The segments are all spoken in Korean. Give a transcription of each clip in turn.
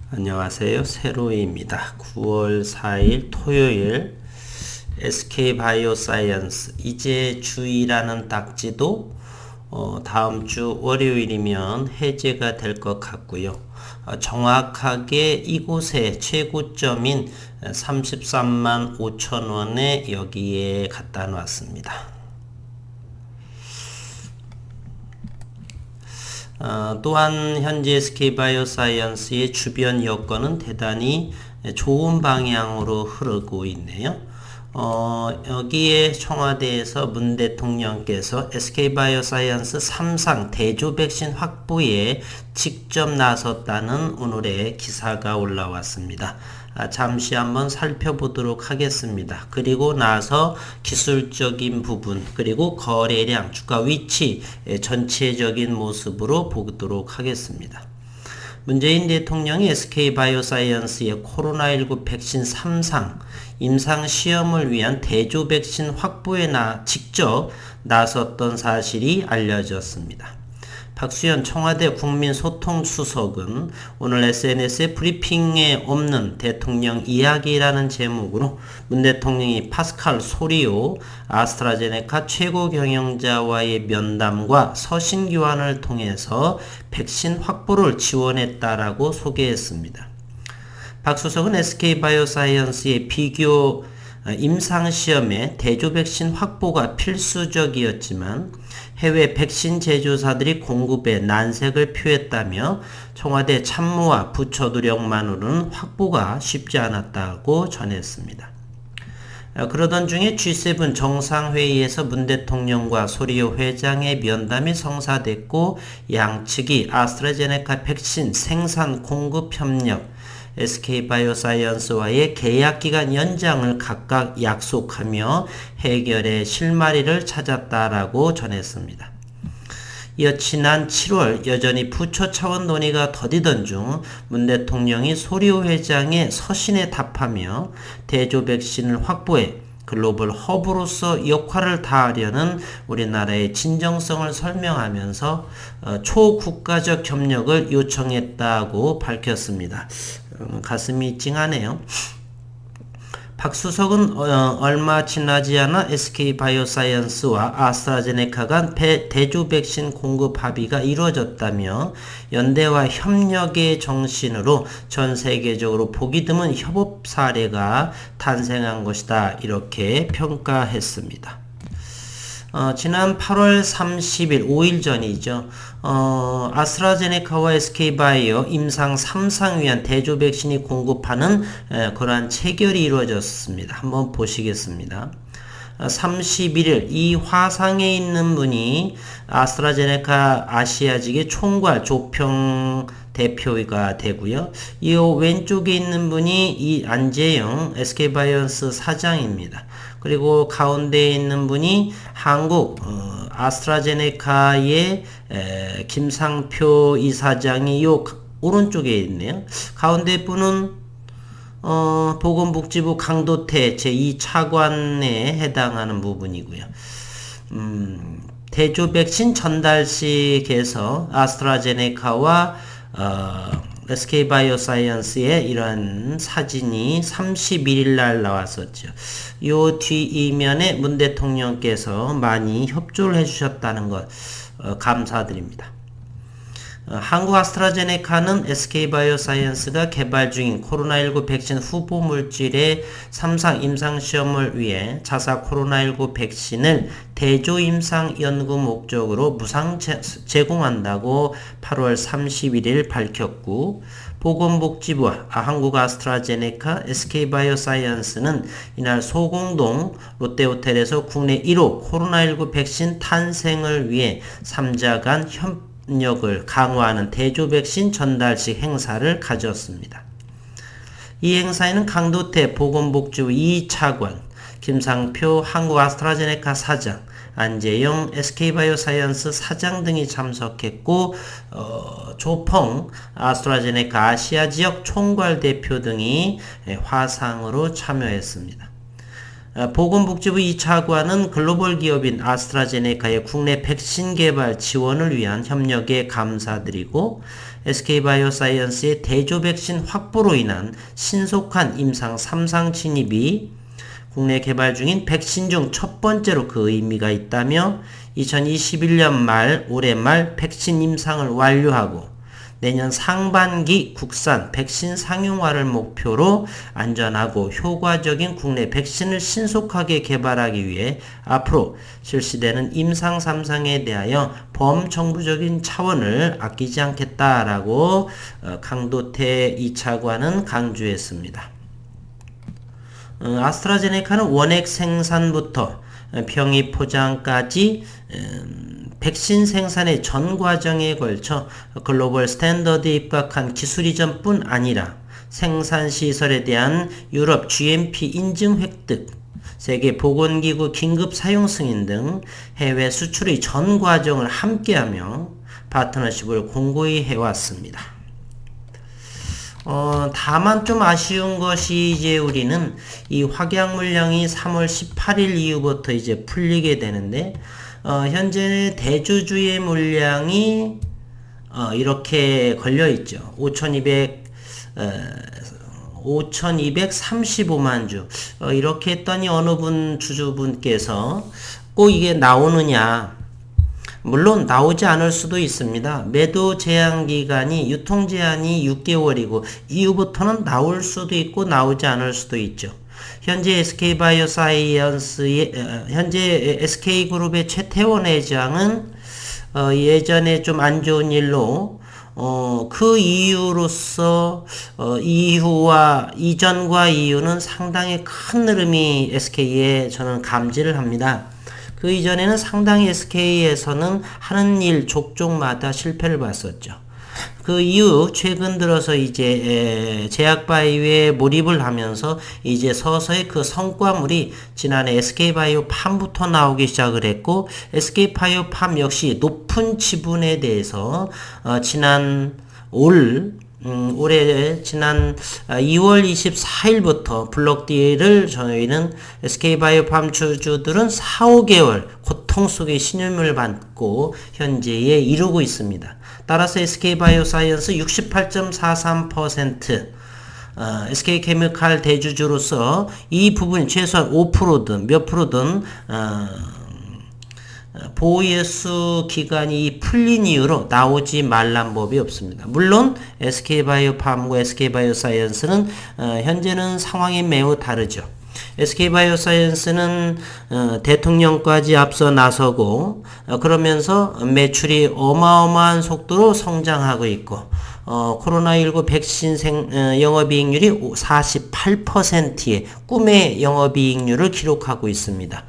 안녕하세요. 세로이입니다. 9월 4일 토요일 SK바이오사이언스 이제 주의라는 딱지도 다음 주 월요일이면 해제가 될 것 같고요. 정확하게 이곳의 최고점인 33만 5천 원에 여기에 갖다 놨습니다. 또한 현재 SK바이오사이언스의 주변 여건은 대단히 좋은 방향으로 흐르고 있네요. 여기에 청와대에서 문 대통령께서 SK바이오사이언스 3상 대조 백신 확보에 직접 나섰다는 오늘의 기사가 올라왔습니다. 잠시 한번 살펴보도록 하겠습니다. 그리고 나서 기술적인 부분, 그리고 거래량, 주가 위치, 전체적인 모습으로 보도록 하겠습니다. 문재인 대통령이 SK바이오사이언스의 코로나19 백신 3상 임상시험을 위한 대조 백신 확보에 직접 나섰던 사실이 알려졌습니다. 박수현 청와대 국민소통수석은 오늘 SNS에 브리핑에 없는 대통령 이야기라는 제목으로 문 대통령이 파스칼 소리오 아스트라제네카 최고 경영자와의 면담과 서신 교환을 통해서 백신 확보를 지원했다라고 소개했습니다. 박 수석은 SK바이오사이언스의 비교 임상시험에 대조 백신 확보가 필수적이었지만 해외 백신 제조사들이 공급에 난색을 표했다며 청와대 참모와 부처 노력만으로는 확보가 쉽지 않았다고 전했습니다. 그러던 중에 G7 정상회의에서 문 대통령과 소리오 회장의 면담이 성사됐고 양측이 아스트라제네카 백신 생산 공급 협력, SK바이오사이언스와의 계약기간 연장을 각각 약속하며 해결의 실마리를 찾았다라고 전했습니다. 이어 지난 7월 여전히 부처 차원 논의가 더디던 중 문 대통령이 소리오 회장의 서신에 답하며 대조 백신을 확보해 글로벌 허브로서 역할을 다하려는 우리나라의 진정성을 설명하면서 초국가적 협력을 요청했다고 밝혔습니다. 가슴이 찡하네요. 박 수석은 얼마 지나지 않아 SK바이오사이언스와 아스트라제네카 간 대조 백신 공급 합의가 이루어졌다며 연대와 협력의 정신으로 전 세계적으로 보기 드문 협업 사례가 탄생한 것이다 이렇게 평가했습니다. 지난 8월 30일 5일 전이죠. 아스트라제네카와 SK바이오 임상 3상 위한 대조 백신이 공급하는 그러한 체결이 이루어졌습니다. 한번 보시겠습니다. 31일 이 화상에 있는 분이 아스트라제네카 아시아직의 총괄 조평 대표가 되고요. 이 왼쪽에 있는 분이 이 안재영 SK바이오스 사장입니다. 그리고 가운데에 있는 분이 한국 아스트라제네카의 김상표 이사장이 요 오른쪽에 있네요. 가운데 분은 보건복지부 강도태 제2차관에 해당하는 부분이고요. 대조 백신 전달식에서 아스트라제네카와 SK바이오사이언스의 이러한 사진이 31일 날 나왔었죠. 요 뒤이면에 문 대통령께서 많이 협조를 해주셨다는 것 감사드립니다. 한국 아스트라제네카는 SK바이오사이언스가 개발 중인 코로나19 백신 후보 물질의 3상 임상시험을 위해 자사 코로나19 백신을 대조 임상 연구 목적으로 무상 제공한다고 8월 31일 밝혔고, 보건복지부와 한국 아스트라제네카, SK바이오사이언스는 이날 소공동 롯데호텔에서 국내 1호 코로나19 백신 탄생을 위해 3자 간 협력을 강화하는 대조 백신 전달식 행사를 가졌습니다. 이 행사에는 강도태 보건복지부 2차관, 김상표 한국 아스트라제네카 사장, 안재영 SK바이오사이언스 사장 등이 참석했고 조펑 아스트라제네카 아시아 지역 총괄 대표 등이 화상으로 참여했습니다. 보건복지부 2차관은 글로벌 기업인 아스트라제네카의 국내 백신 개발 지원을 위한 협력에 감사드리고 SK바이오사이언스의 대조 백신 확보로 인한 신속한 임상 3상 진입이 국내 개발 중인 백신 중 첫 번째로 그 의미가 있다며 2021년 말 올해 말 백신 임상을 완료하고 내년 상반기 국산 백신 상용화를 목표로 안전하고 효과적인 국내 백신을 신속하게 개발하기 위해 앞으로 실시되는 임상 3상에 대하여 범정부적인 차원을 아끼지 않겠다라고 강도태 2차관은 강조했습니다. 아스트라제네카는 원액 생산부터 병입 포장까지 백신 생산의 전 과정에 걸쳐 글로벌 스탠더드에 입각한 기술 이전뿐 아니라 생산시설에 대한 유럽 GMP 인증 획득, 세계보건기구 긴급 사용 승인 등 해외 수출의 전 과정을 함께하며 파트너십을 공고히 해왔습니다. 다만 좀 아쉬운 것이 이제 우리는 이 확약 물량이 3월 18일 이후부터 이제 풀리게 되는데 현재 대주주의 물량이 이렇게 걸려 있죠. 5,235만 주. 이렇게 했더니 어느 분 주주분께서 꼭 이게 나오느냐? 물론 나오지 않을 수도 있습니다. 매도 제한 기간이 유통 제한이 6개월이고 이후부터는 나올 수도 있고 나오지 않을 수도 있죠. 현재 SK바이오사이언스의 현재 SK그룹의 최태원 회장은 예전에 좀 안 좋은 일로 그 이유로서 이후와 이전과 이후는 상당히 큰 흐름이 SK에 저는 감지를 합니다. 그 이전에는 상당히 SK에서는 하는 일 족족마다 실패를 봤었죠. 그 이후 최근 들어서 이제 제약바이오에 몰입을 하면서 이제 서서히 그 성과물이 지난해 SK바이오팜부터 나오기 시작을 했고 SK바이오팜 역시 높은 지분에 대해서 올해 지난 2월 24일부터 블록딜을 저희는 SK바이오팜 주주들은 4, 5개월 고통 속의 신용을 받고 현재에 이루고 있습니다. 따라서 SK바이오사이언스 68.43% SK케미칼 대주주로서 이 부분이 최소한 5%든 몇 프로든 보유수 기간이 풀린 이후로 나오지 말란 법이 없습니다. 물론 SK바이오팜과 SK바이오사이언스는 현재는 상황이 매우 다르죠. SK바이오사이언스는 대통령까지 앞서 나서고 그러면서 매출이 어마어마한 속도로 성장하고 있고 코로나19 백신 영업이익률이 48%의 꿈의 영업이익률을 기록하고 있습니다.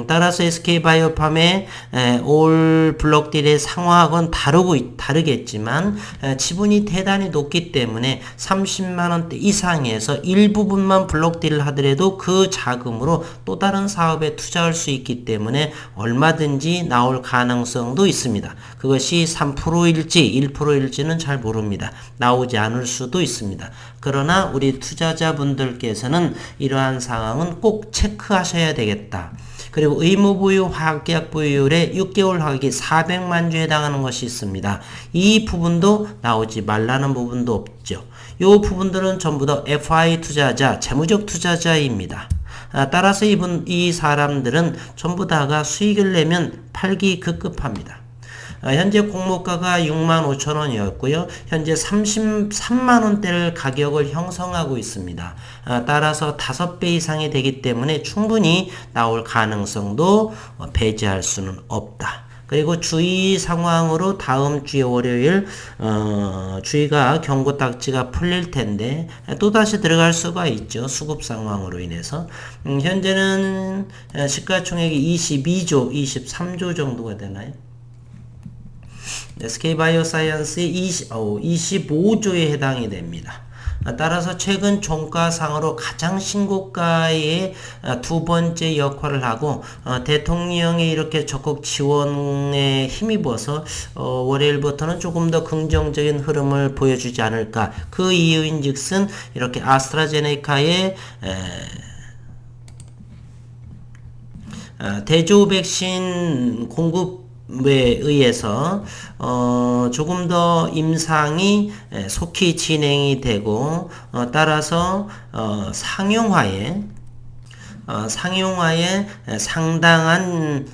따라서 SK바이오팜의 올 블록딜의 상황은 다르겠지만 지분이 대단히 높기 때문에 30만원대 이상에서 일부분만 블록딜을 하더라도 그 자금으로 또 다른 사업에 투자할 수 있기 때문에 얼마든지 나올 가능성도 있습니다. 그것이 3%일지 1%일지는 잘 모릅니다. 나오지 않을 수도 있습니다. 그러나 우리 투자자분들께서는 이러한 상황은 꼭 체크하셔야 되겠다. 그리고 의무보유 확약 보유율에 6개월 확약이 400만 주에 해당하는 것이 있습니다. 이 부분도 나오지 말라는 부분도 없죠. 이 부분들은 전부 다 FI 투자자, 재무적 투자자입니다. 따라서 이 사람들은 전부 다가 수익을 내면 팔기 급급합니다. 현재 공모가가 65,000원이었고요. 현재 33만원대를 가격을 형성하고 있습니다. 따라서 5배 이상이 되기 때문에 충분히 나올 가능성도 배제할 수는 없다. 그리고 주의 상황으로 다음 주에 월요일 주의가 경고 딱지가 풀릴 텐데 또다시 들어갈 수가 있죠. 수급 상황으로 인해서 현재는 시가총액이 22조, 23조 정도가 되나요? SK바이오사이언스의 25조에 해당이 됩니다. 따라서 최근 종가상으로 가장 신고가의 두 번째 역할을 하고 대통령의 이렇게 적극 지원에 힘입어서 월요일부터는 조금 더 긍정적인 흐름을 보여주지 않을까. 그 이유인즉슨 이렇게 아스트라제네카의 대조 백신 공급에 의해서 조금 더 임상이 속히 진행이 되고 따라서 상용화에 상당한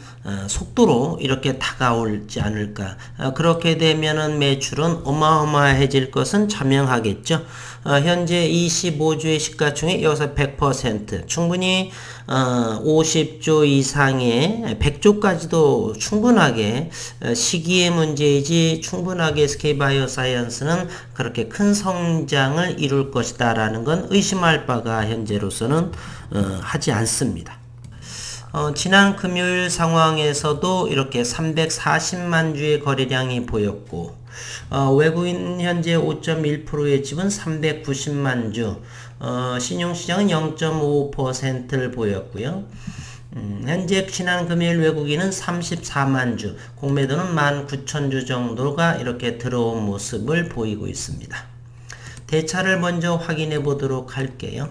속도로 이렇게 다가올지 않을까. 그렇게 되면은 매출은 어마어마해질 것은 자명하겠죠. 현재 25주의 시가총액 여기서 100% 충분히 50조 이상의 100조까지도 충분하게 시기의 문제이지 충분하게 SK바이오사이언스는 그렇게 큰 성장을 이룰 것이다 라는 건 의심할 바가 현재로서는 하지 않습니다. 지난 금요일 상황에서도 이렇게 340만 주의 거래량이 보였고 외국인 현재 5.1%의 집은 390만 주, 신용시장은 0.5%를 보였고요. 현재 지난 금요일 외국인은 34만 주, 공매도는 19,000주 정도가 이렇게 들어온 모습을 보이고 있습니다. 대차를 먼저 확인해 보도록 할게요.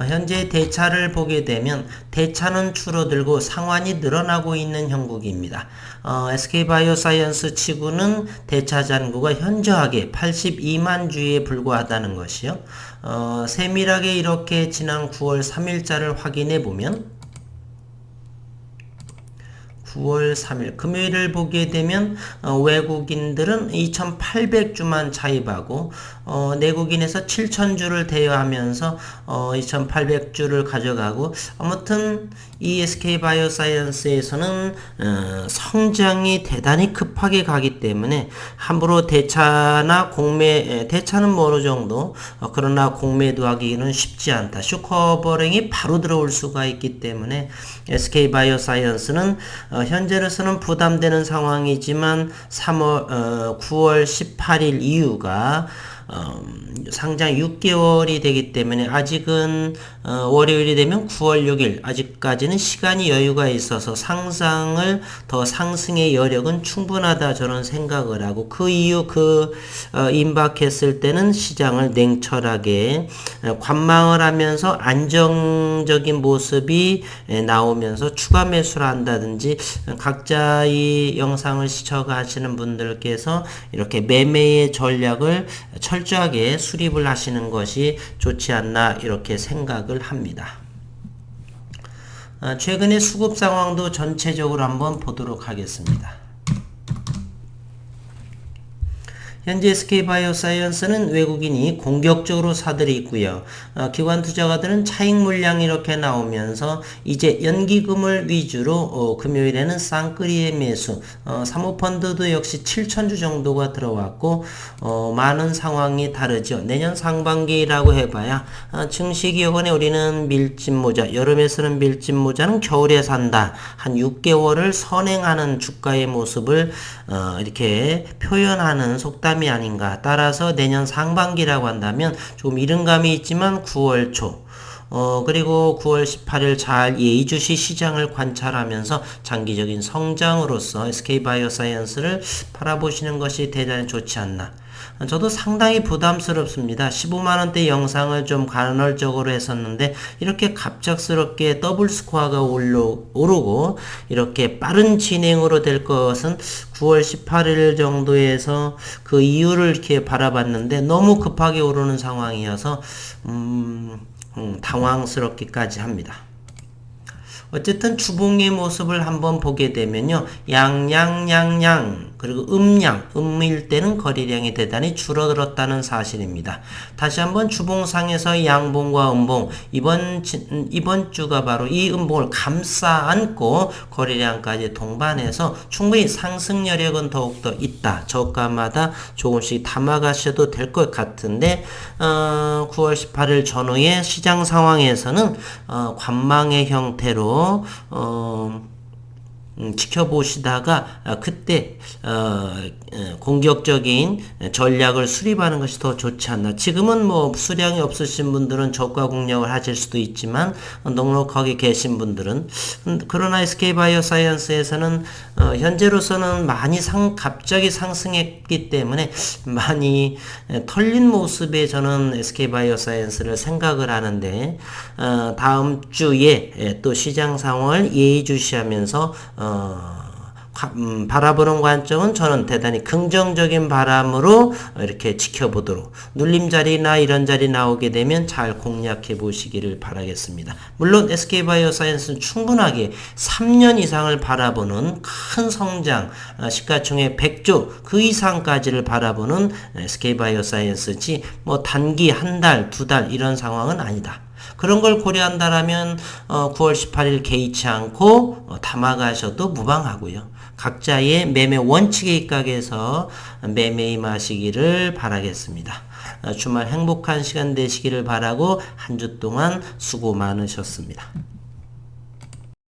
현재 대차를 보게 되면 대차는 줄어들고 상환이 늘어나고 있는 형국입니다. SK바이오사이언스 치고는 대차 잔고가 현저하게 82만 주에 불과하다는 것이요. 세밀하게 이렇게 지난 9월 3일자를 확인해 보면 9월 3일 금요일을 보게 되면 외국인들은 2,800주만 차입하고 내국인에서 7,000주를 대여하면서 2,800주를 가져가고 아무튼 이 SK바이오사이언스에서는 성장이 대단히 급하게 가기 때문에 함부로 대차나 공매 대차는 뭐 어느 정도 그러나 공매도 하기는 쉽지 않다. 슈커버링이 바로 들어올 수가 있기 때문에 SK바이오사이언스는 현재로서는 부담되는 상황이지만 9월 18일 이후가 상장 6개월이 되기 때문에 아직은 월요일이 되면 9월 6일 아직까지는 시간이 여유가 있어서 상상을 더 상승의 여력은 충분하다 저는 생각을 하고 그 이후 임박했을 때는 시장을 냉철하게 관망을 하면서 안정적인 모습이 나오면서 추가 매수를 한다든지 각자 이 영상을 시청하시는 분들께서 이렇게 매매의 전략을 철저하게 수립을 하시는 것이 좋지 않나 이렇게 생각을 합니다. 최근의 수급 상황도 전체적으로 한번 보도록 하겠습니다. 현재 SK바이오사이언스는 외국인이 공격적으로 사들이 있고요. 기관 투자가들은 차익 물량이 이렇게 나오면서 이제 연기금을 위주로 금요일에는 쌍끌이의 매수, 사모펀드도 역시 7,000주 정도가 들어왔고 많은 상황이 다르죠. 내년 상반기라고 해봐야 증시기업원에 우리는 밀짚모자, 여름에 쓰는 밀짚모자는 겨울에 산다. 한 6개월을 선행하는 주가의 모습을 이렇게 표현하는 속담이 아닌가. 따라서 내년 상반기라고 한다면 조금 이른감이 있지만 9월 초 그리고 9월 18일 잘 예의주시 시장을 관찰하면서 장기적인 성장으로서 SK바이오사이언스를 바라보시는 것이 대단히 좋지 않나. 저도 상당히 부담스럽습니다. 15만원대 영상을 좀 간헐적으로 했었는데 이렇게 갑작스럽게 더블 스코어가 오르고 이렇게 빠른 진행으로 될 것은 9월 18일 정도에서 그 이유를 이렇게 바라봤는데 너무 급하게 오르는 상황이어서 당황스럽기까지 합니다. 어쨌든 주봉의 모습을 한번 보게 되면요. 양양양양 그리고 음일 때는 거래량이 대단히 줄어들었다는 사실입니다. 다시 한번 주봉상에서 양봉과 음봉 이번 주가 바로 이 음봉을 감싸 안고 거래량까지 동반해서 충분히 상승 여력은 더욱더 있다. 저가마다 조금씩 담아가셔도 될 것 같은데 9월 18일 전후의 시장 상황에서는 관망의 형태로 지켜보시다가 그때 공격적인 전략을 수립하는 것이 더 좋지 않나. 지금은 뭐 수량이 없으신 분들은 저가 공략을 하실 수도 있지만 넉넉하게 계신 분들은 그러나 SK바이오사이언스에서는 현재로서는 많이 갑자기 상승했기 때문에 많이 털린 모습에 저는 SK바이오사이언스를 생각을 하는데 다음 주에 또 시장 상황을 예의주시하면서 바라보는 관점은 저는 대단히 긍정적인 바람으로 이렇게 지켜보도록 눌림자리나 이런 자리 나오게 되면 잘 공략해 보시기를 바라겠습니다. 물론 SK바이오사이언스는 충분하게 3년 이상을 바라보는 큰 성장, 시가총액 100조 그 이상까지를 바라보는 SK바이오사이언스지 뭐 단기 한 달, 두 달 이런 상황은 아니다. 그런 걸 고려한다라면 9월 18일 개의치 않고 담아가셔도 무방하고요. 각자의 매매 원칙에 입각해서 매매 임하시기를 바라겠습니다. 주말 행복한 시간 되시기를 바라고 한 주 동안 수고 많으셨습니다.